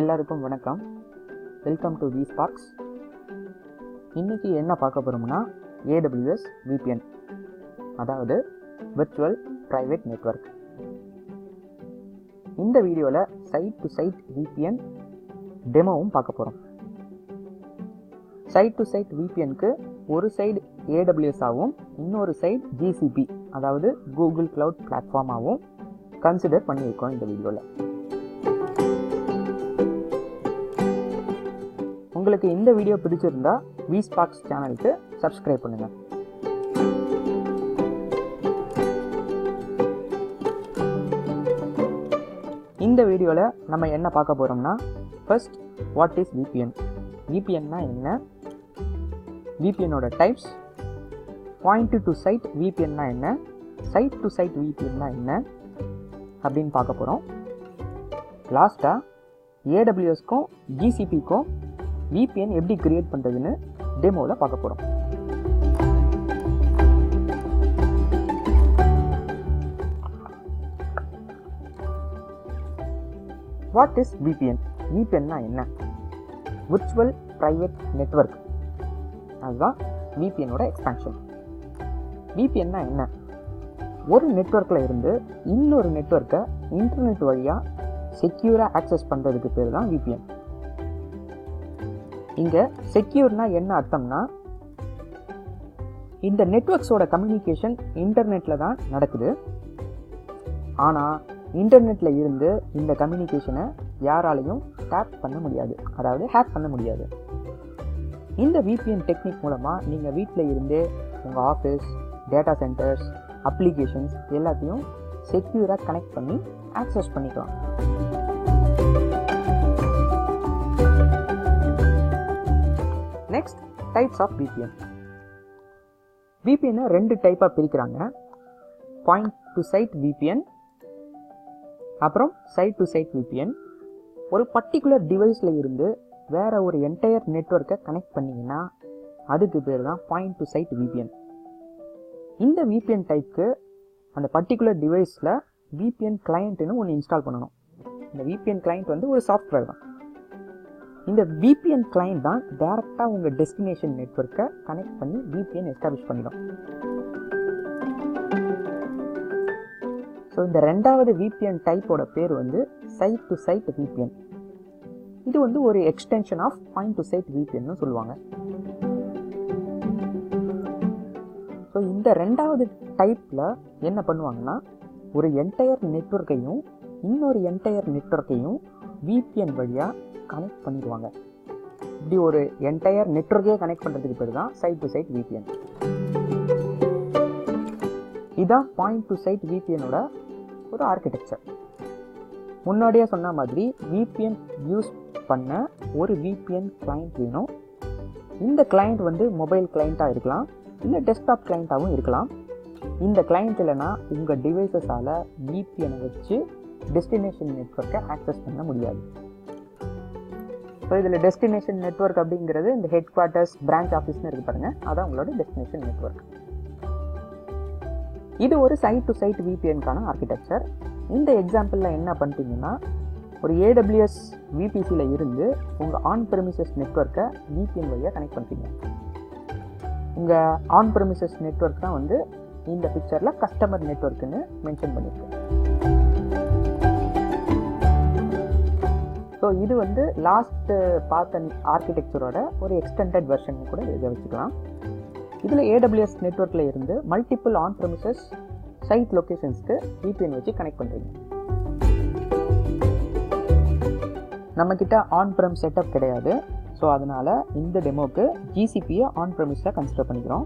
எல்லாருக்கும் வணக்கம். Welcome to VSPARKZ. இன்னைக்கு என்ன பார்க்க போகிறோம்னா AWS VPN, அதாவது Virtual Private Network. இந்த வீடியோவில் சைட் டு சைட் VPN டெமோவும் பார்க்க போகிறோம். சைட் டு சைட் VPNக்கு ஒரு சைடு AWS ஆகவும் இன்னொரு சைடு GCP, அதாவது கூகுள் கிளவுட் பிளாட்ஃபார்மாகவும் கன்சிடர் பண்ணியிருக்கோம் இந்த வீடியோவில். உங்களுக்கு இந்த வீடியோ பிடிச்சிருந்தா VSPARKZ சேனலுக்கு சப்ஸ்கிரைப் பண்ணுங்கள். இந்த வீடியோவில் நம்ம என்ன பார்க்க போகிறோம்னா, ஃபர்ஸ்ட் வாட் இஸ் VPN, VPNனா என்ன, VPNோட டைப்ஸ், பாயிண்ட் டு சைட் VPNனா என்ன, சைட் டு சைட் VPNனா என்ன அப்படின்னு பார்க்க போகிறோம். லாஸ்ட்டாக AWSக்கும் GCPக்கும் VPN எப்படி கிரியேட் பண்ணுறதுன்னு டெமோவில் பார்க்க போகிறோம். What is VPN? VPNனா என்ன? விர்ச்சுவல் ப்ரைவேட் நெட்வொர்க், அதுதான் VPNோட எக்ஸ்பான்ஷன். VPNனா என்ன? ஒரு நெட்வொர்க்கில் இருந்து இன்னொரு நெட்வொர்க்கை இன்டர்நெட் வழியாக செக்யூராக ஆக்சஸ் பண்ணுறதுக்கு பேர் தான் VPN. இங்கே செக்யூர்னா என்ன அர்த்தம்னா, இந்த நெட்வொர்க்ஸோட கம்யூனிகேஷன் இன்டர்நெட்டில் தான் நடக்குது. ஆனால் இன்டர்நெட்டில் இருந்து இந்த கம்யூனிகேஷனை யாராலையும் டேப் பண்ண முடியாது, அதாவது ஹேக் பண்ண முடியாது. இந்த VPN டெக்னிக் மூலமாக நீங்கள் வீட்டில் இருந்தே உங்கள் ஆஃபீஸ், டேட்டா சென்டர்ஸ், அப்ளிகேஷன்ஸ் எல்லாத்தையும் செக்யூராக கனெக்ட் பண்ணி ஆக்சஸ் பண்ணிக்கலாம். Next, types of VPN. VPN ரெண்டு டைப்பாக பிரிக்கிறாங்க. பாயிண்ட் டு சைட் VPN, அப்புறம் சைட் டு சைட் VPN. ஒரு பர்டிகுலர் டிவைஸில் இருந்து வேற ஒரு என்டையர் நெட்வொர்க்கை கனெக்ட் பண்ணிங்கன்னா அதுக்கு பேர் தான் பாயிண்ட் டு சைட் VPN. இந்த VPN டைப்புக்கு அந்த பர்டிகுலர் டிவைஸில் VPN கிளையண்ட்னு ஒன்று இன்ஸ்டால் பண்ணணும். இந்த VPN கிளையண்ட் வந்து ஒரு சாஃப்ட்வேர் தான். இந்த VPN கிளையண்ட் தான் டைரெக்டாக உங்கள் டெஸ்டினேஷன் நெட்வொர்க்கை கனெக்ட் பண்ணி VPN எஸ்டாப்ளிஷ் பண்ணிடும். ஸோ இந்த ரெண்டாவது VPN டைப்போட பேர் வந்து சைட் டு சைட் VPN. இது வந்து ஒரு extension of point to side VPN சொல்லுவாங்க. ஸோ இந்த ரெண்டாவது டைப்பில் என்ன பண்ணுவாங்கன்னா, ஒரு என்டையர் நெட்வொர்க்கையும் இன்னொரு என்டையர் நெட்வொர்க்கையும் VPN வழியாக கனெக்ட் பண்ணிடுவாங்க. இப்படி ஒரு என்டையர் நெட்வொர்க்கே கனெக்ட் பண்ணுறதுக்கு பேர் தான் சைட் டு சைட் VPN. இதுதான் பாயிண்ட் டு சைட் VPNோட ஒரு ஆர்கிடெக்சர். முன்னாடியே சொன்ன மாதிரி VPN யூஸ் பண்ண ஒரு VPN கிளையண்ட் வேணும். இந்த கிளையண்ட் வந்து மொபைல் கிளையண்ட்டாக இருக்கலாம், இல்லை டெஸ்க்டாப் கிளையண்ட்டாகவும் இருக்கலாம். இந்த கிளையண்ட் இல்லைனா உங்கள் டிவைசஸால் VPNை வச்சு டெஸ்டினேஷன் நெட்வொர்க்கை ஆக்சஸ் பண்ண முடியாது. ஸோ இதில் டெஸ்டினேஷன் நெட்வொர்க் அப்படிங்கிறது இந்த ஹெட் குவார்ட்டர்ஸ், பிரான்ச் ஆஃபீஸ்னு இருக்கு பாருங்க, அதான் உங்களோட டெஸ்டினேஷன் நெட்வொர்க். இது ஒரு சைட் டு சைட் VPNக்கான ஆர்கிடெக்சர். இந்த எக்ஸாம்பிளில் என்ன பண்ணிட்டீங்கன்னா, ஒரு AWS VPCயில் இருந்து உங்கள் ஆன் ப்ரெமிசஸ் நெட்வொர்க்கை VPN வழியாக கனெக்ட் பண்ணுறீங்க. உங்கள் ஆன் ப்ரெமிசஸ் நெட்வொர்க் தான் வந்து இந்த பிக்சரில் கஸ்டமர் நெட்வொர்க்குன்னு மென்ஷன் பண்ணியிருக்கேன். ஸோ இது வந்து லாஸ்ட் பார்த்த ஆர்கிடெக்சரோட ஒரு எக்ஸ்டெண்டட் வெர்ஷன் கூட இதை வச்சுக்கலாம். இதில் AWS நெட்வொர்க்கில் இருந்து மல்டிபிள் ஆன் ப்ரெமிசஸ் சைட் லொக்கேஷன்ஸ்க்கு VPN வச்சு கனெக்ட் பண்ணுறீங்க. நம்மக்கிட்ட ஆன் ப்ரெம் செட்டப் கிடையாது. ஸோ அதனால் இந்த டெமோக்கு GCPயை ஆன் ப்ரெமிஸாக கன்சிடர் பண்ணிக்கிறோம்.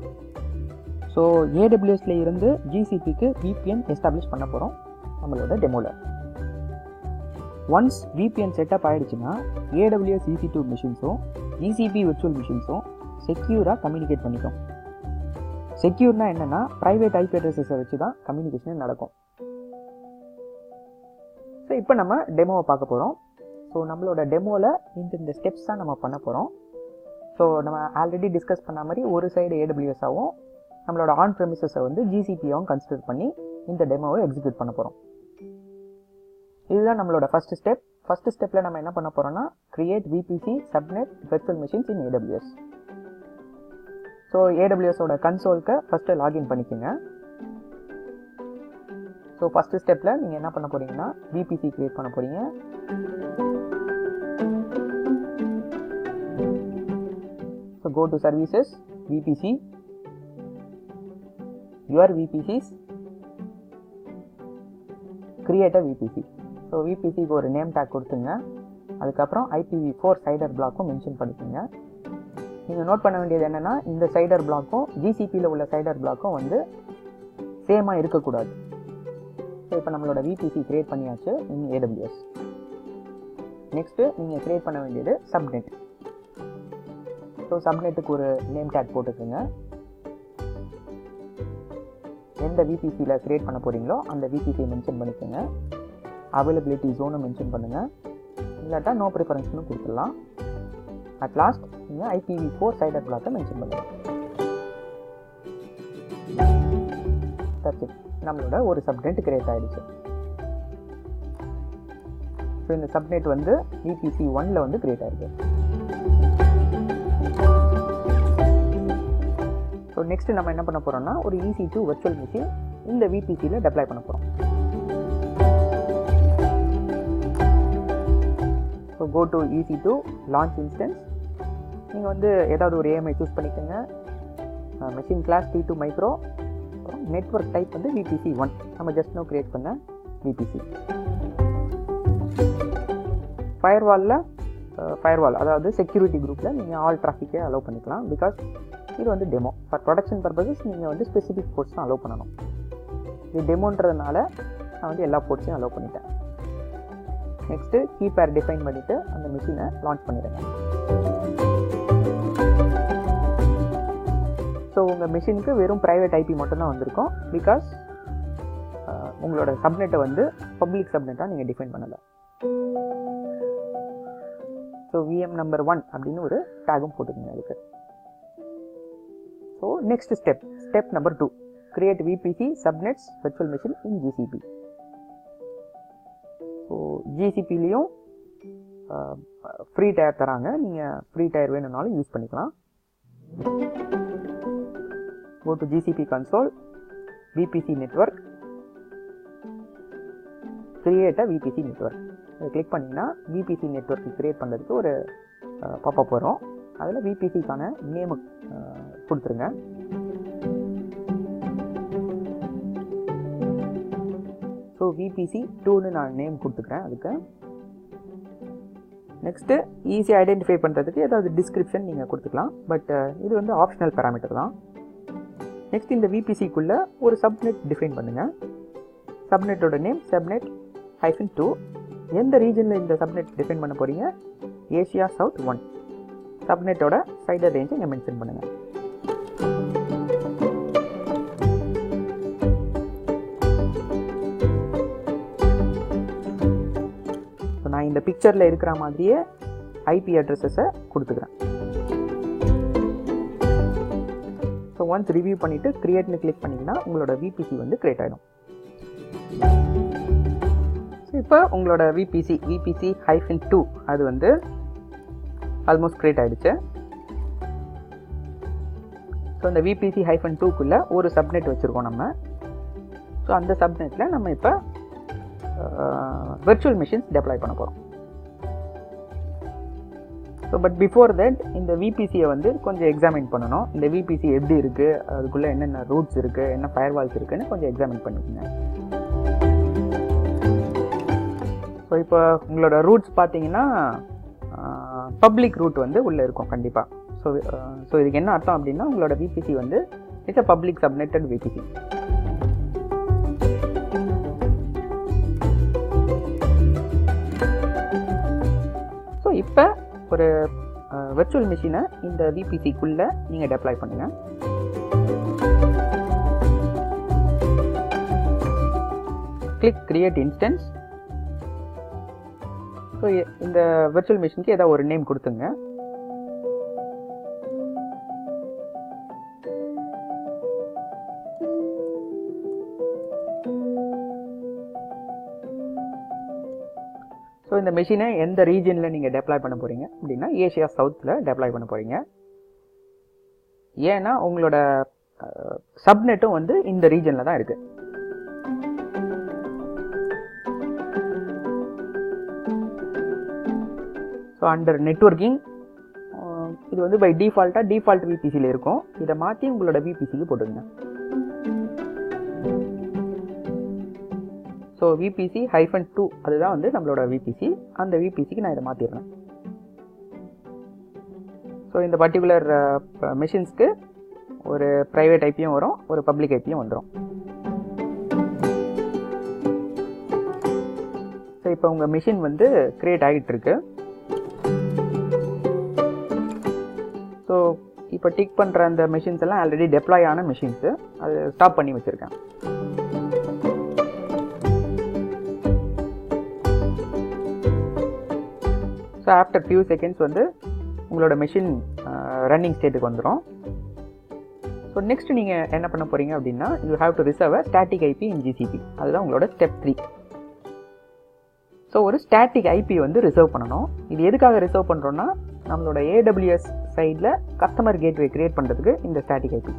ஸோ AWSல இருந்து GCPக்கு VPN எஸ்டாப்ளிஷ் பண்ண போகிறோம் நம்மளோட டெமோவில். ஒன்ஸ் VPN செட்டப் ஆகிடுச்சுன்னா AWS EC2 மிஷின்ஸும் GCP விர்ச்சுவல் மிஷின்ஸும் செக்யூராக கம்யூனிகேட் பண்ணிக்கும். செக்யூர்னா என்னென்னா, ப்ரைவேட் IP அட்ரஸஸை வச்சு தான் கம்யூனிகேஷன் நடக்கும். ஸோ இப்போ நம்ம டெமோவை பார்க்க போகிறோம். ஸோ நம்மளோட டெமோவில் இந்த ஸ்டெப்ஸ் தான் நம்ம பண்ண போகிறோம். ஸோ நம்ம ஆல்ரெடி டிஸ்கஸ் பண்ண மாதிரி ஒரு சைடு AWS ஆகவும் நம்மளோட ஆன் ப்ரெமிசஸை வந்து GCPயாகவும் கன்சிடர் பண்ணி இந்த டெமோவை எக்ஸிக்யூட் பண்ண போகிறோம். இதுதான் நம்மளோட ஃபர்ஸ்ட் ஸ்டெப். ஃபர்ஸ்ட் ஸ்டெப்பில் நம்ம என்ன பண்ண போகிறோம்னா create VPC subnet virtual machines in AWS. So AWSோட கன்சோலுக்கு ஃபஸ்ட்டு லாகின் பண்ணிக்கோங்க. ஸோ ஃபஸ்ட்டு ஸ்டெப்பில் நீங்கள் என்ன பண்ண போகிறீங்கன்னா விபிசி கிரியேட் பண்ண போகிறீங்க. So go to services, VPC, your VPCs, create a VPC. So விபிசிக்கு ஒரு நேம் டேக் கொடுத்துங்க. அதுக்கப்புறம் IPv4 சைடர் பிளாக்கும் மென்ஷன் பண்ணிக்கோங்க. நீங்கள் நோட் பண்ண வேண்டியது என்னென்னா இந்த சைடர் பிளாக்கும் GCPயில் உள்ள சைடர் பிளாக்கும் வந்து சேமாக இருக்கக்கூடாது. ஸோ இப்போ நம்மளோட விபிசி கிரியேட் பண்ணியாச்சு இன் AWS. நெக்ஸ்ட்டு நீங்கள் கிரியேட் பண்ண வேண்டியது சப்நெட். ஸோ சப்நெட்டுக்கு ஒரு நேம் டேக் போட்டுக்கோங்க. எந்த விபிசியில் கிரியேட் பண்ண போகிறீங்களோ அந்த விபிசியை மென்ஷன் பண்ணிக்கோங்க. அவைலபிலிட்டி ஜோனை மென்ஷன் பண்ணுங்கள். இல்லாட்டா நோ ப்ரிஃபரன்ஸ்னு கொடுத்துடலாம். அட் லாஸ்ட் நீங்கள் IPv4 சைடர் பிளாக்கை மென்ஷன் பண்ணுங்கள். That's it. நம்மளோட ஒரு சப்நெட் கிரியேட் ஆகிடுச்சு. ஸோ இந்த சப்நெட் வந்து VPC 1ல் வந்து கிரியேட் ஆகிருக்கு. ஸோ நெக்ஸ்ட் நம்ம என்ன பண்ண போகிறோம்னா ஒரு EC2 விர்ச்சுவல் மிஷின் இந்த விபிசியில் டெப்ளாய் பண்ண போகிறோம். So go to EC2 launch instance. நீங்கள் வந்து ஏதாவது ஒரு AMI சூஸ் பண்ணிக்கோங்க. Machine class P2 micro. அப்புறம் நெட்வொர்க் டைப் வந்து VPC 1. நம்ம ஜஸ்ட் நோ கிரியேட் பண்ண VPC. ஃபயர்வால் அதாவது செக்யூரிட்டி குரூப்பில் நீங்கள் ஆல் டிராஃபிக்கே அலோவ் பண்ணிக்கலாம். பிகாஸ் இது வந்து டெமோ. ஃபார் ப்ரொடக்ஷன் பர்பஸஸ் நீங்கள் வந்து ஸ்பெசிஃபிக் போர்ட்ஸ் தான் அலோவ் பண்ணணும். இது டெமோன்றதுனால நான் வந்து எல்லா போர்ட்ஸையும் அலோவ் பண்ணிட்டேன். நெக்ஸ்ட்டு கீபேர் டிஃபைன் பண்ணிவிட்டு அந்த மிஷினை லான்ச் பண்ணிடுங்க. ஸோ உங்கள் மிஷினுக்கு வெறும் ப்ரைவேட் IP மட்டும்தான் வந்திருக்கும். பிகாஸ் உங்களோட சப்நெட்டை வந்து பப்ளிக் சப்நெட்டாக நீங்கள் டிஃபைன் பண்ணலை. ஸோ VM நம்பர் 1 அப்படின்னு ஒரு டேகும் போட்டுக்கோங்க அதுக்கு. So next step number 2, create VPC subnets virtual machine in GCP. So GCPலையும் ஃப்ரீ டயர் தராங்க. நீங்கள் ஃப்ரீ டயர் வேணும்னாலும் யூஸ் பண்ணிக்கலாம். go to GCP console, VPC network, create a VPC network. இதை கிளிக் பண்ணிங்கன்னா VPC நெட்வொர்க் கிரியேட் பண்ணுறதுக்கு ஒரு pop-up வரும். அதில் VPCக்கான நேமு கொடுத்துருங்க. ஸோ VPC 2ன்னு நான் நேம் கொடுத்துக்கிறேன் அதுக்கு. நெக்ஸ்ட்டு ஈஸியாக ஐடென்டிஃபை பண்ணுறதுக்கு ஏதாவது டிஸ்கிரிப்ஷன் நீங்கள் கொடுத்துக்கலாம். பட் இது வந்து ஆப்ஷனல் பேராமீட்டர் தான். நெக்ஸ்ட் இந்த VPCக்குள்ளே ஒரு சப்நெட் டிஃபைன் பண்ணுங்கள். சப்நெட்டோட நேம் சப்நெட் -2. எந்த ரீஜனில் இந்த சப்நெட் டிஃபைன் பண்ண போகிறீங்க? Asia south 1. சப்நெட்டோட சைடர் ரேஞ்சை இங்கே மென்ஷன் பண்ணுங்கள். ஸோ நான் இந்த பிக்சரில் இருக்கிற மாதிரியே IP அட்ரஸஸை கொடுத்துக்கிறேன். ஸோ ஒன்ஸ் ரிவ்யூ பண்ணிவிட்டு க்ரியேட்னு கிளிக் பண்ணிங்கன்னா உங்களோட VPC வந்து க்ரியேட் ஆகிடும். ஸோ இப்போ உங்களோட VPC -2 அது வந்து ஆல்மோஸ்ட் க்ரியேட் ஆகிடுச்சு. ஸோ இந்த VPC -2க்குள்ளே ஒரு சப்நெட் வச்சுருக்கோம் நம்ம. ஸோ அந்த சப்நெட்டில் நம்ம இப்போ விர்ச்சுவல் மிஷின்ஸ் டெப்ளாய் பண்ண போகிறோம். ஸோ பட் பிஃபோர் தட் இந்த VPCயை வந்து கொஞ்சம் எக்ஸாமின் பண்ணணும். இந்த VPC எப்படி இருக்குது, அதுக்குள்ளே என்னென்ன ரூட்ஸ் இருக்குது, என்ன ஃபயர்வால்ஸ் இருக்குதுன்னு கொஞ்சம் எக்ஸாமின் பண்ணிக்கோங்க. ஸோ இப்போ உங்களோட ரூட்ஸ் பார்த்தீங்கன்னா பப்ளிக் ரூட் வந்து உள்ளே இருக்கும் கண்டிப்பாக. ஸோ இதுக்கு என்ன அர்த்தம் அப்படின்னா உங்களோட VPC வந்து it's a public subnetted VPC. So இப்போ ஒரு விர்ச்சுவல் மிஷினை இந்த VPCக்குள்ளே நீங்கள் டெப்ளாய் பண்ணுங்கள். Click create instance. ஸோ இந்த விர்ச்சுவல் மிஷினுக்கு ஏதாவது ஒரு நேம் கொடுத்துங்க. ஸோ இந்த மெஷினை எந்த ரீஜனில் நீங்கள் டெப்ளாய் பண்ண போகிறீங்க அப்படின்னா ஏஷியா சவுத்தில் டெப்ளாய் பண்ண போகிறீங்க. ஏன்னா உங்களோட சப்நெட்டும் வந்து இந்த ரீஜனில் தான் இருக்குது. ஸோ அண்டர் நெட்வொர்க்கிங் இது வந்து பை டிஃபால்ட் விபிசியில் இருக்கும். இதை மாற்றி உங்களோட விபிசிக்கு போட்டுங்க. ஸோ VPC-2 அதுதான் வந்து நம்மளோட விபிசி. அந்த விபிசிக்கு நான் இதை மாற்றிடுறேன். ஸோ இந்த பர்டிகுலர் மெஷின்ஸ்க்கு ஒரு ப்ரைவேட் ஐபியும் வரும், ஒரு பப்ளிக் ஐபியும் வந்துடும். ஸோ இப்போ உங்கள் மிஷின் வந்து க்ரியேட் ஆகிட்டு இருக்கு. ஸோ இப்போ டிக் பண்ணுற அந்த மெஷின்ஸ் எல்லாம் ஆல்ரெடி டெப்ளாய் ஆன மெஷின்ஸு. அது ஸ்டாப் பண்ணி வச்சுருக்கேன். ஸோ ஆஃப்டர் ஃபியூ செகண்ட்ஸ் வந்து உங்களோட மெஷின் ரன்னிங் ஸ்டேட்டுக்கு வந்துடும். ஸோ நெக்ஸ்ட் நீங்கள் என்ன பண்ண போகிறீங்க அப்படின்னா, you have to reserve a static IP in GCP. அதுதான் உங்களோட ஸ்டெப் 3. ஸோ ஒரு ஸ்டாட்டிக் ஐபி வந்து ரிசர்வ் பண்ணணும். இது எதுக்காக ரிசர்வ் பண்ணுறோன்னா, நம்மளோட AWS சைடில் கஸ்டமர் கேட்வே கிரியேட் பண்ணுறதுக்கு இந்த static IP.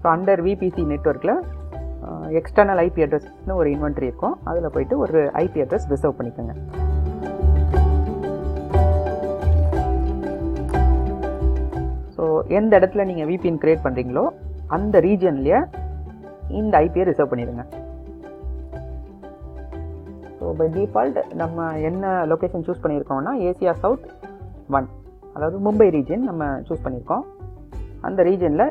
So under VBC நெட்வொர்க்கில் எக்ஸ்டர்னல் ஐபி அட்ரஸ்னு ஒரு இன்வென்ட்ரி இருக்கும். அதில் போய்ட்டு ஒரு ஐபி அட்ரஸ் ரிசர்வ் பண்ணிக்கோங்க. ஸோ எந்த இடத்துல நீங்கள் VPN கிரியேட் பண்ணுறீங்களோ அந்த ரீஜன்லேயே இந்த ஐபியை ரிசர்வ் பண்ணிடுங்க. ஸோ பை டிஃபால்ட் நம்ம என்ன லொக்கேஷன் சூஸ் பண்ணியிருக்கோம்னா ஏசியா சவுத் 1, அதாவது மும்பை ரீஜன் நம்ம சூஸ் பண்ணியிருக்கோம். அந்த ரீஜனில்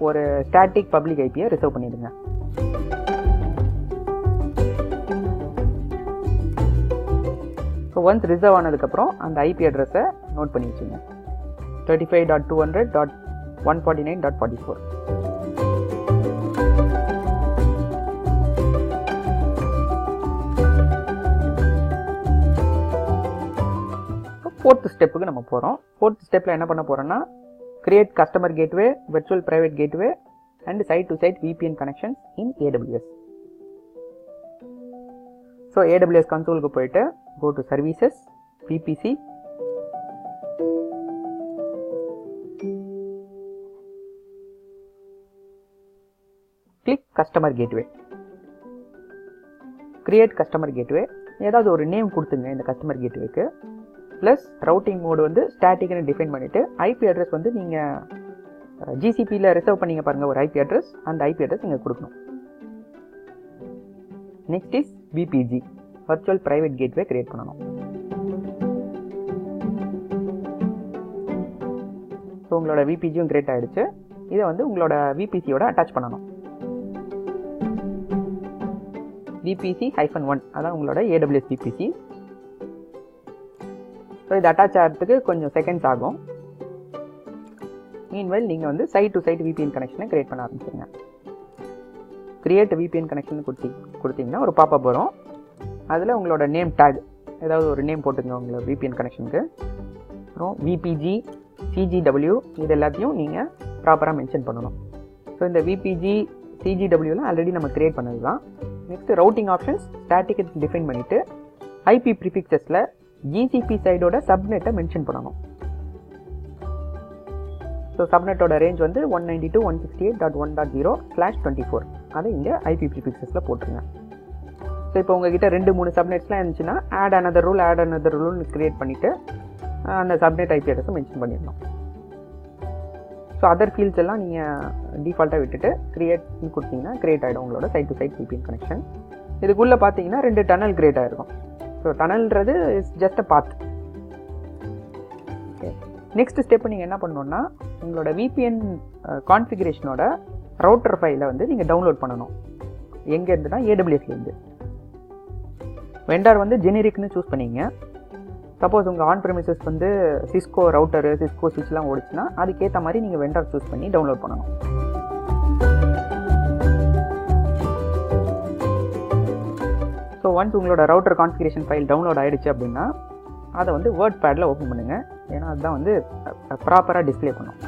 ஒரு ஸ்டாட்டிக் பப்ளிக் ஐபியை ரிசர்வ் பண்ணிடுங்க. ஸோ ஒன்ஸ் ரிசர்வ் ஆனதுக்கப்புறம் அந்த ஐபி அட்ரஸை நோட் பண்ணி வச்சுங்க. 35.200.149.44. ஃபோர்த் ஸ்டெப்புக்கு நம்ம போகிறோம். ஃபோர்த் ஸ்டெப்பில் என்ன பண்ண போகிறோன்னா, create customer gateway, virtual private gateway and site to side VPN connections in AWS. So AWS கன்சோலுக்கு போயிட்டு go to services, VPC, click customer gateway, create customer gateway. ஏதாவது ஒரு நேம் கொடுத்துங்க இந்த கஸ்டமர் கேட்வேக்கு. ப்ளஸ் ரவுட்டிங் மோடு வந்து ஸ்டாட்டிக்னு define பண்ணிவிட்டு ஐபி அட்ரஸ் வந்து நீங்கள் GCPயில் ரிசர்வ் பண்ணிங்க பாருங்கள் ஒரு ஐபி அட்ரஸ், அந்த ஐபி அட்ரஸ் நீங்கள் கொடுக்கணும். Next is VPG, virtual private gateway create பண்ணணும். ஸோ உங்களோட VPGயும் கிரியேட் ஆகிடுச்சு. இதை வந்து உங்களோட VPCயோட அட்டாச் பண்ணணும். VPC-1 அதான் உங்களோட AWS VPC. ஸோ இது அட்டாச் ஆகிறதுக்கு கொஞ்சம் செகண்ட்ஸ் ஆகும். மீன்வைல் நீங்கள் வந்து சைட் டு சைட் VPN கனெக்ஷனை கிரியேட் பண்ண ஆரம்பிச்சிருங்க. கிரியேட் VPN கனெக்ஷன் கொடுத்தீங்கன்னா ஒரு பாப்பப் வரும். அதில் உங்களோட நேம் டேக் ஏதாவது ஒரு நேம் போட்டுங்க உங்களோட VPN கனெக்ஷனுக்கு. அப்புறம் VPG, CGW இது எல்லாத்தையும் நீங்கள் ப்ராப்பராக மென்ஷன் பண்ணணும். ஸோ இந்த VPG, CGWலாம் ஆல்ரெடி நம்ம கிரியேட் பண்ணது தான். Next routing options static define பண்ணிவிட்டு ஐபி ப்ரிஃபிக்சஸில் GCP சைடோட சப்நெட்டை மென்ஷன் பண்ணணும். ஸோ சப்நெட்டோட ரேஞ்ச் வந்து 192.168.1.0/24. அதை இங்கே ஐபி ப்ரிஃபிக்சஸில் போட்டுருங்க. ஸோ இப்போ உங்ககிட்ட 2-3 சப்நெட்ஸ்லாம் இருந்துச்சுன்னா ஆட் அனதர் ரூல்னு கிரியேட் பண்ணிவிட்டு அந்த சப்நெட் ஐபி அட்ரஸை மென்ஷன் பண்ணிடணும். ஸோ அதர் ஃபீல்ட்ஸ் எல்லாம் நீங்கள் டிஃபால்ட்டாக விட்டுட்டு கிரியேட்னு கொடுத்தீங்கன்னா கிரியேட் ஆகிடும் உங்களோட side to side VPN connection. இதுக்குள்ளே பார்த்தீங்கன்னா 2 டனல் கிரியேட் ஆகிருக்கும். ஸோ டனல்ன்றது is just a path. Okay, next step நீங்கள் என்ன பண்ணணுன்னா, உங்களோட VPN கான்ஃபிகரேஷனோட ரவுட்டர் ஃபைலை வந்து நீங்கள் டவுன்லோட் பண்ணணும். எங்கேருந்துனா AWSலேருந்து. வெண்டார் வந்து ஜெனரிக்னு சூஸ் பண்ணிங்க. சப்போஸ் உங்கள் ஆன் ப்ரெமிசஸ் வந்து சிஸ்கோ ரவுட்டரு, சிஸ்கோ ஸ்விட்ச்லாம் ஓடிச்சுன்னா அதுக்கேற்ற மாதிரி நீங்கள் வெண்டார் சூஸ் பண்ணி டவுன்லோட் பண்ணணும். ஸோ ஒன்ஸ் உங்களோட ரவுட்டர் கான்ஃபிகரேஷன் ஃபைல் டவுன்லோட் ஆகிடுச்சு அப்படின்னா அதை வந்து வேர்ட் பேடில் ஓப்பன் பண்ணுங்கள். ஏன்னா அதுதான் வந்து ப்ராப்பராக டிஸ்பிளே பண்ணும்.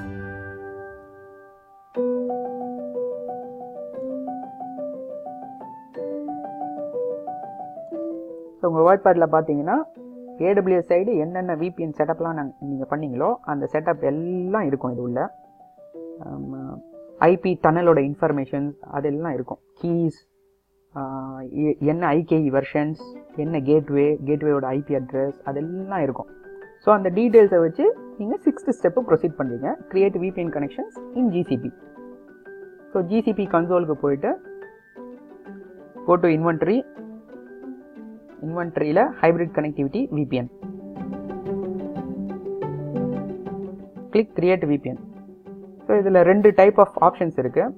உங்கள் வேர்ட் பேடில் பார்த்தீங்கன்னா AWS சைடு என்னென்ன VPN செட்டப்லாம் நீங்கள் பண்ணீங்களோ அந்த செட்டப் எல்லாம் இருக்கும். இது உள்ள IP டனலோட இன்ஃபர்மேஷன்ஸ் அதெல்லாம் இருக்கும். கீஸ், என்ன IKE வெர்ஷன்ஸ், என்ன கேட்வேயோட IP அட்ரஸ் அதெல்லாம் இருக்கும். ஸோ அந்த டீட்டெயில்ஸை வச்சு நீங்கள் 6th ஸ்டெப்பு ப்ரொசீட் பண்ணுறீங்க. Create VPN connections in GCP. So GCP கன்சோலுக்கு போயிட்டு கோ டு இன்வென்ட்ரியில் hybrid connectivity VPN. Click create VPN. So இதில் 2 டைப் ஆஃப் ஆப்ஷன்ஸ் இருக்குது.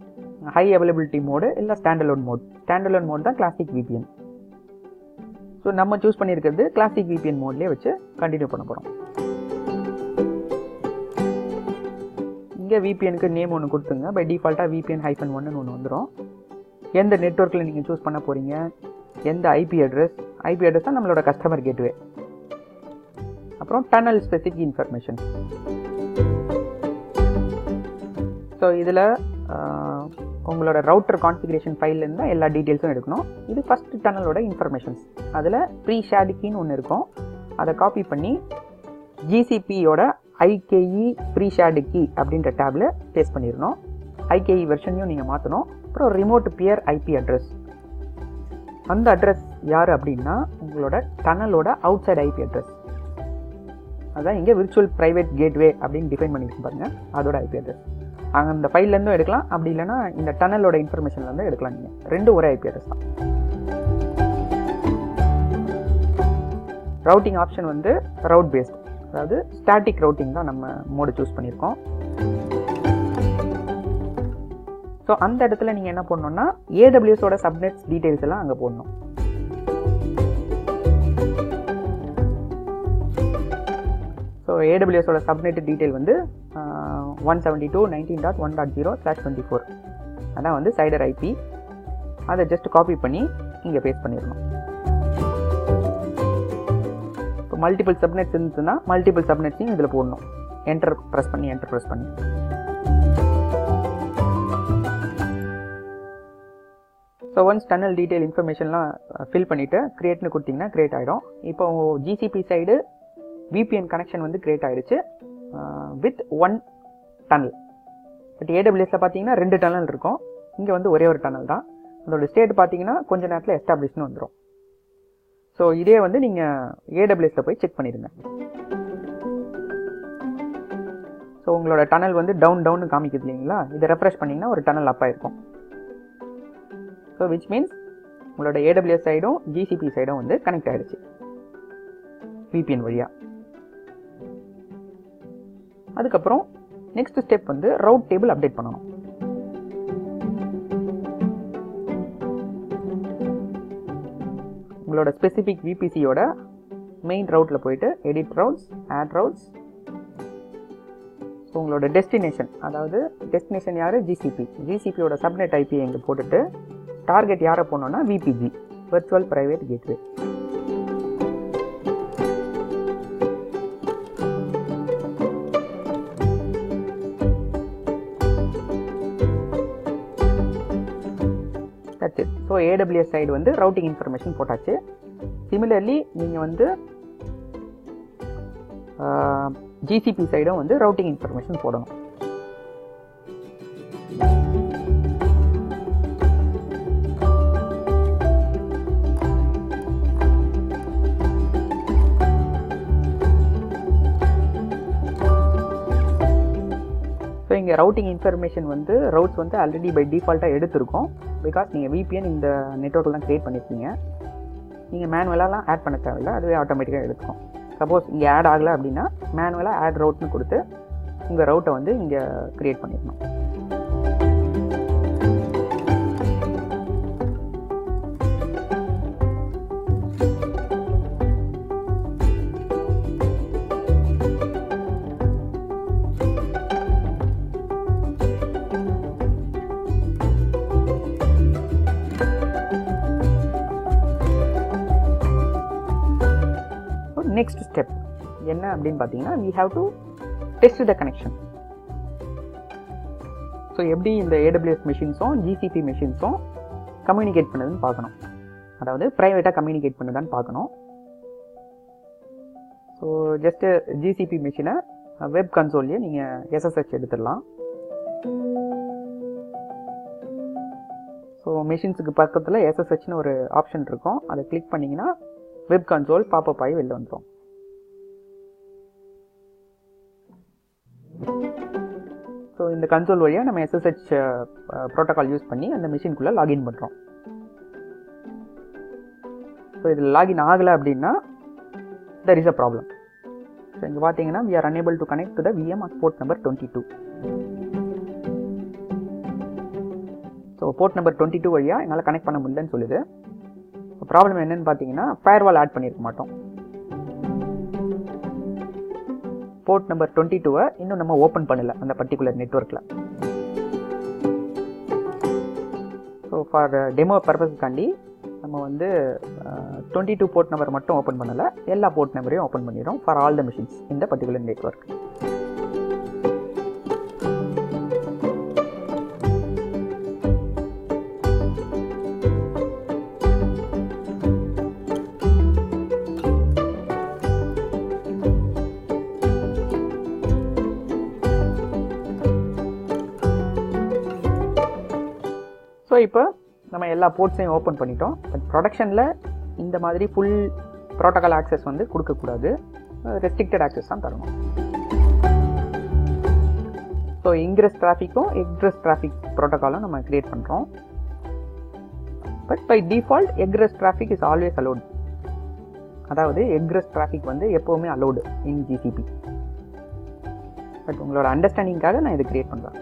ஹை அவைலபிலிட்டி மோடு இல்லை ஸ்டாண்டலோன் மோட். ஸ்டாண்டலோன் மோட் தான் கிளாசிக் VPN. ஸோ நம்ம choose பண்ணியிருக்கிறது கிளாசிக் VPN மோட்லேயே வச்சு கண்டினியூ பண்ண போகிறோம். இங்கே VPNக்கு நேம் ஒன்று கொடுத்துங்க. பை டிஃபால்ட்டாக VPN-1 ஒன்று வந்துடும். எந்த நெட்வொர்க்கில் நீங்கள் சூஸ் பண்ண போகிறீங்க, எந்த IP அட்ரஸ் தான் நம்மளோட கஸ்டமர் கேட்வே. அப்புறம் டனல் ஸ்பெசிஃபிக் இன்ஃபர்மேஷன். ஸோ இதில் உங்களோட ரவுட்டர் கான்ஃபிகரேஷன் ஃபைல்லேருந்து தான் எல்லா டீட்டெயில்ஸும் எடுக்கணும். இது ஃபஸ்ட் டனலோட இன்ஃபர்மேஷன்ஸ். அதில் ப்ரீ ஷேர்டு கீன்னு ஒன்று இருக்கும். அதை காப்பி பண்ணி GCPயோட IKE ப்ரீ ஷேர்டு கீ அப்படின்ற டேபில் பேஸ்ட் பண்ணிடணும். IKE வெர்ஷனையும் நீங்கள் மாற்றணும். அப்புறம் ரிமோட் பியர் IP அட்ரஸ். அந்த அட்ரஸ் யார் அப்படின்னா உங்களோட டனலோட அவுட் சைட் IP அட்ரஸ். அதான் இங்கே விர்ச்சுவல் ப்ரைவேட் கேட்வே அப்படின்னு டிஃபைன் பண்ணிட்டு பாருங்க. அதோட IP அட்ரஸ் அங்கே அந்த ஃபைல்லேருந்தும் எடுக்கலாம். அப்படி இல்லைனா இந்த டனலோட இன்ஃபர்மேஷன்லேருந்து எடுக்கலாம். நீங்கள் 2 ஒரே IP அட்ரஸ் தான். ரவுட்டிங் ஆப்ஷன் வந்து ரவுட் பேஸ்ட், அதாவது ஸ்டாட்டிக் ரவுட்டிங் தான் நம்ம மோடு சூஸ் பண்ணியிருக்கோம். ஸோ அந்த இடத்துல நீங்கள் என்ன பண்ணணும்னா AWSோட சப்நெட்ஸ் டீட்டெயில்ஸ் எல்லாம் அங்கே போடணும். ஸோ AWSோட சப்நெட் டீட்டெயில் வந்து 172.19.1.0/24. அதான் வந்து சைடர் IP. அதை ஜஸ்ட் காப்பி பண்ணி இங்கே பேஸ்ட் பண்ணிடணும். இப்போ மல்டிபிள் சப்நெட்ஸ் இருந்துச்சுன்னா மல்டிபிள் சப்நெட்ஸையும் இதில் போடணும். என்டர் ப்ரெஸ் பண்ணி. ஸோ ஒன்ஸ் டனல் டீட்டெயில் இன்ஃபர்மேஷன்லாம் ஃபில் பண்ணிவிட்டு க்ரியேட்னு கொடுத்தீங்கன்னா க்ரியேட் ஆகிடும். இப்போ GCP சைடு VPN கனெக்ஷன் வந்து க்ரியேட் ஆகிடுச்சு வித் 1 டனல். பட் AWSல பார்த்தீங்கன்னா 2 டனல் இருக்கும். இங்கே வந்து ஒரே ஒரு டனல் தான். அதோட ஸ்டேட் பார்த்தீங்கன்னா கொஞ்ச நேரத்தில் எஸ்டாப்ளிஷ்னு வந்துடும். ஸோ இதே வந்து நீங்கள் AWSல போய் செக் பண்ணிடுங்க. ஸோ உங்களோட டனல் வந்து டவுன் காமிக்குது இல்லைங்களா? இதை ரெஃப்ரெஷ் பண்ணிங்கன்னா ஒரு டனல் அப் ஆயிருக்கும். ஸோ விச் மீன்ஸ் உங்களோட AWS சைடும் GCP சைடும் வந்து கனெக்ட் ஆகிடுச்சு VPN வழியாக. அதுக்கப்புறம் நெக்ஸ்ட் ஸ்டெப் வந்து ரவுட் டேபிள் அப்டேட் பண்ணணும். உங்களோட ஸ்பெசிஃபிக் VPCயோட மெயின் ரவுட்டில் போயிட்டு edit routes, add routes. So உங்களோட டெஸ்டினேஷன், அதாவது டெஸ்டினேஷன் யார்? GCPயோட சப்நெட் IP இங்கே போட்டுட்டு டார்கெட் யாரை போனோம்னா VPG, virtual private gateway. That's it. So AWS side வந்து ரவுட்டிங் இன்ஃபர்மேஷன் போட்டாச்சு. சிமிலர்லி நீங்கள் வந்து GCP சைடும் வந்து ரவுட்டிங் இன்ஃபர்மேஷன் போடணும். ஸோ இங்கே ரவுட்டிங் இன்ஃபர்மேஷன் வந்து ரவுட்ஸ் வந்து ஆல்ரெடி பை டிஃபால்ட்டாக எடுத்திருக்கோம். பிகாஸ் நீங்கள் VPN இந்த நெட்வொர்க்கில் தான் க்ரியேட் பண்ணியிருக்கீங்க. நீங்கள் மேனுவலாலாம் ஆட் பண்ண தேவையில்லை, அதுவே ஆட்டோமேட்டிக்காக எடுத்துக்கும். சப்போஸ் இங்கே ஆட் ஆகலை அப்படின்னா மேனுவலாக ஆட் ரவுட்னு கொடுத்து உங்கள் ரவுட்டை வந்து இங்கே க்ரியேட் பண்ணிடணும். நெக்ஸ்ட் ஸ்டெப் என்ன அப்படின்னு பார்த்தீங்கன்னா we have to test the connection. So எப்படி இந்த AWS மெஷின்ஸும் GCP மெஷின்ஸும் கம்யூனிகேட் பண்ணுதுன்னு பார்க்கணும். அதாவது ப்ரைவேட்டாக கம்யூனிகேட் பண்ணுதான்னு பார்க்கணும். ஸோ ஜஸ்ட்டு ஜிசிபி மிஷினை வெப் கன்சோல்லையே நீங்கள் எஸ்எஸ்ஹெச் எடுத்துடலாம். ஸோ மிஷின்ஸுக்கு பக்கத்தில் எஸ்எஸ்ஹெச்னு ஒரு ஆப்ஷன் இருக்கும். அதை கிளிக் பண்ணிங்கன்னா வெப் கன்சோல் பாப்அப் ஆகி வெளில வந்துடும். ஸோ இந்த கன்சோல் வழியாக நம்ம எஸ்எஸ்ஹெச் ப்ரோட்டோகால் யூஸ் பண்ணி அந்த மிஷின்குள்ளே லாகின் பண்ணுறோம். ஸோ இதில் லாகின் ஆகலை அப்படின்னா there is a problem. So இங்கே பார்த்தீங்கன்னா we are unable to connect to the VM at port number 22. So port number 22 வழியாக என்னால் கனெக்ட் பண்ண முடியலன்னு சொல்லுது. ப்ராப்ளம் என்னன்னு பார்த்தீங்கன்னா ஃபயர்வால் ஆட் பண்ணியிருக்க மாட்டோம். போர்ட் நம்பர் 22 இன்னும் நம்ம ஓப்பன் பண்ணலை அந்த பர்டிகுலர் நெட்வொர்க்கில். ஸோ ஃபார் டெமோ பர்பஸ்க்காண்டி நம்ம வந்து 22 போர்ட் நம்பர் மட்டும் ஓப்பன் பண்ணலை, எல்லா போர்ட் நம்பரையும் ஓப்பன் பண்ணிடுறோம் ஃபார் ஆல் த மிஷின்ஸ் இந்த பர்டிகுலர் நெட்வொர்க். ஸோ இப்போ நம்ம எல்லா போர்ட்ஸையும் ஓப்பன் பண்ணிட்டோம். பட் ப்ரொடக்ஷனில் இந்த மாதிரி ஃபுல் ப்ரோட்டோகால் ஆக்சஸ் வந்து கொடுக்கக்கூடாது, ரெஸ்ட்ரிக்டட் ஆக்சஸ் தான் தரணும். ஸோ இன்க்ரெஸ் டிராஃபிக்கும் எக்ரெஸ் டிராஃபிக் ப்ரோட்டோகாலும் நம்ம க்ரியேட் பண்ணுறோம். But by default egress traffic is always allowed. அதாவது எக்ரெஸ் டிராஃபிக் வந்து எப்போவுமே அலோடு இன் ஜிசிபி. பட் உங்களோட அண்டர்ஸ்டாண்டிங்காக நான் இதை க்ரியேட் பண்ணுறேன்.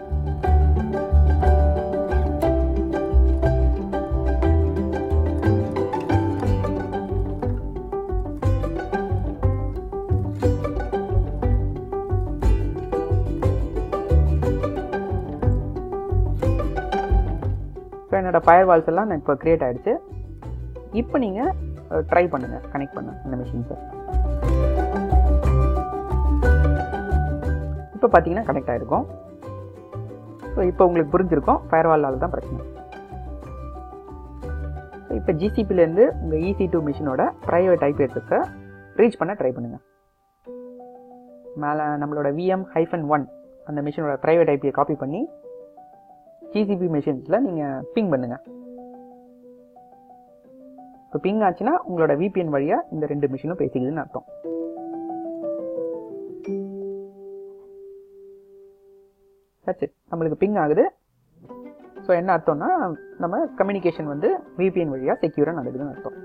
என்னோட ஃபயர்வால்ஸ் எல்லாம் இப்போ க்ரியேட் ஆகிடுச்சு. இப்போ நீங்கள் ட்ரை பண்ணுங்கள் கனெக்ட் பண்ண இந்த மிஷின்ஸை. இப்போ பார்த்தீங்கன்னா கனெக்ட் ஆகிருக்கும். ஸோ இப்போ உங்களுக்கு புரிஞ்சிருக்கும் ஃபயர்வாலால் தான் பிரச்சனை. ஸோ இப்போ ஜிசிபிலேருந்து உங்கள் EC2 மிஷினோட ப்ரைவேட் IP அட்ரஸை ரீச் பண்ண ட்ரை பண்ணுங்கள். மேலே நம்மளோட VM-1 அந்த மிஷினோட ப்ரைவேட் ஐபியை காப்பி பண்ணி ஜிசிபி மிஷின்ஸில் நீங்கள் பிங் பண்ணுங்கள். இப்போ பிங் ஆச்சுன்னா உங்களோட VPN வழியாக இந்த 2 மிஷினும் பேசிக்குதுன்னு அர்த்தம். சரி, நம்மளுக்கு பிங் ஆகுது. ஸோ என்ன அர்த்தம்னா நம்ம கம்யூனிகேஷன் வந்து VPN வழியாக செக்யூராக நடக்குதுன்னு அர்த்தம்.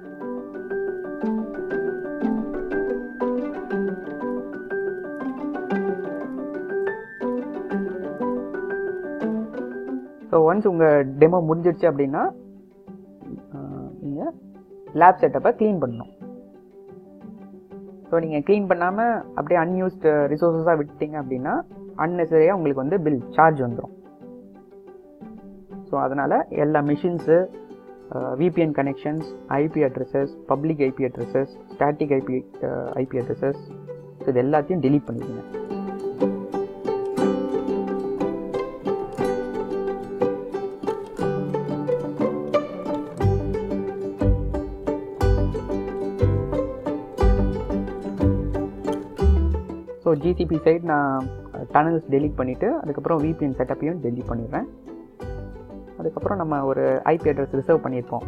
ஸோ ஒன்ஸ் உங்கள் டெமோ முடிஞ்சிடுச்சு அப்படின்னா நீங்கள் லேப் செட்டப்பை க்ளீன் பண்ணணும். ஸோ நீங்கள் க்ளீன் பண்ணாமல் அப்படியே அன்யூஸ்டு ரிசோர்ஸஸாக விட்டீங்க அப்படின்னா அன்னெசரியாக உங்களுக்கு வந்து பில் சார்ஜ் வந்துடும். ஸோ அதனால் எல்லா machines, VPN connections, IP addresses, public IP addresses, static IP addresses, so இது எல்லாத்தையும் டெலீட் பண்ணிடுங்க. ஸோ ஜிசிபி சைட் நான் டனல்ஸ் டெலீட் பண்ணிவிட்டு அதுக்கப்புறம் VPN செட்டப்பையும் டெலீட் பண்ணிடுறேன். அதுக்கப்புறம் நம்ம ஒரு IP அட்ரஸ் ரிசர்வ் பண்ணியிருப்போம்,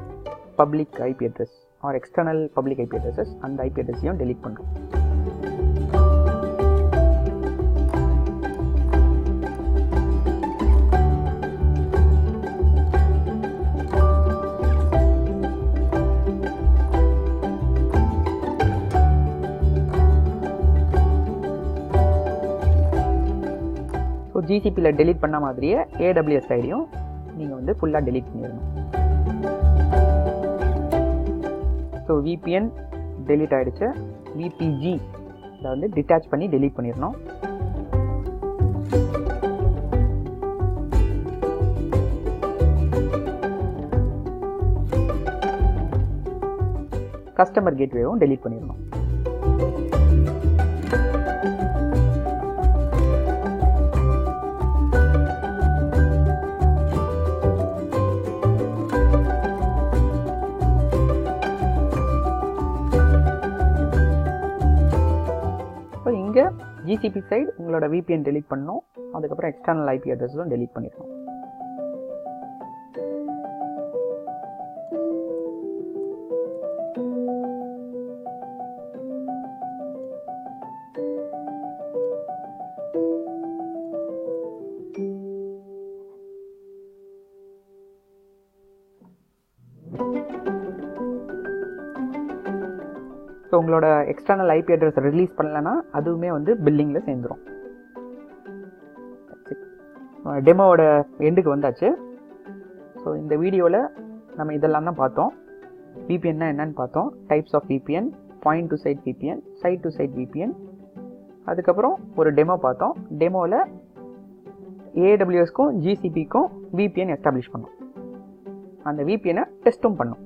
public IP address or external public IP addresses, அந்த IP அட்ரஸையும் டெலீட் பண்ணுறோம். ஸோ ஜிசிபியில் டெலீட் பண்ண மாதிரியே AWS ஐடியும் நீங்கள் வந்து ஃபுல்லாக டெலீட் பண்ணிடணும். ஸோ VPN டெலீட் ஆகிடுச்சு. VPG இதை வந்து டிட்டாச் பண்ணி டெலீட் பண்ணிடணும். கஸ்டமர் கேட்வேவும் டெலீட் பண்ணிடணும். GCP சைடு உங்களோட VPN delete பண்ணணும். அதுக்கப்புறம் எக்ஸ்டர்னல் IP அட்ரஸும் delete பண்ணிடணும். ஸோ உங்களோட எக்ஸ்டர்னல் IP அட்ரஸ் ரிலீஸ் பண்ணலன்னா அதுவுமே வந்து பில்லிங்கில் சேர்ந்துடும். டெமோவோட எண்டுக்கு வந்தாச்சு. ஸோ இந்த வீடியோவில் நம்ம இதெல்லாம் தான் பார்த்தோம். VPNனா என்னன்னு பார்த்தோம், types of VPN, point to side VPN, site to side VPN, அதுக்கப்புறம் ஒரு டெமோ பார்த்தோம். டெமோவில் AWSக்கும் GCPக்கும் VPN எஸ்டாப்ளிஷ் பண்ணோம். அந்த VPNை டெஸ்ட்டும் பண்ணோம்.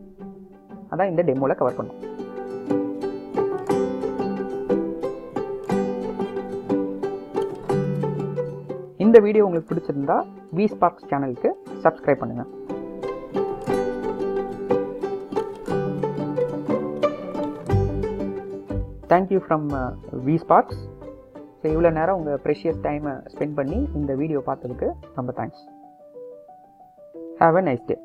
அதான் இந்த டெமோவில் கவர் பண்ணோம். இந்த வீடியோ உங்களுக்கு பிடிச்சிருந்தா VSPARKZ சேனலுக்கு சப்ஸ்கிரைப் பண்ணுங்க. Thank you from VSPARKZ. ஸோ இவ்வளோ நேரம் உங்கள் ப்ரெஷியஸ் டைமை ஸ்பெண்ட் பண்ணி இந்த வீடியோ பார்த்ததுக்கு ரொம்ப thanks. Have a nice day.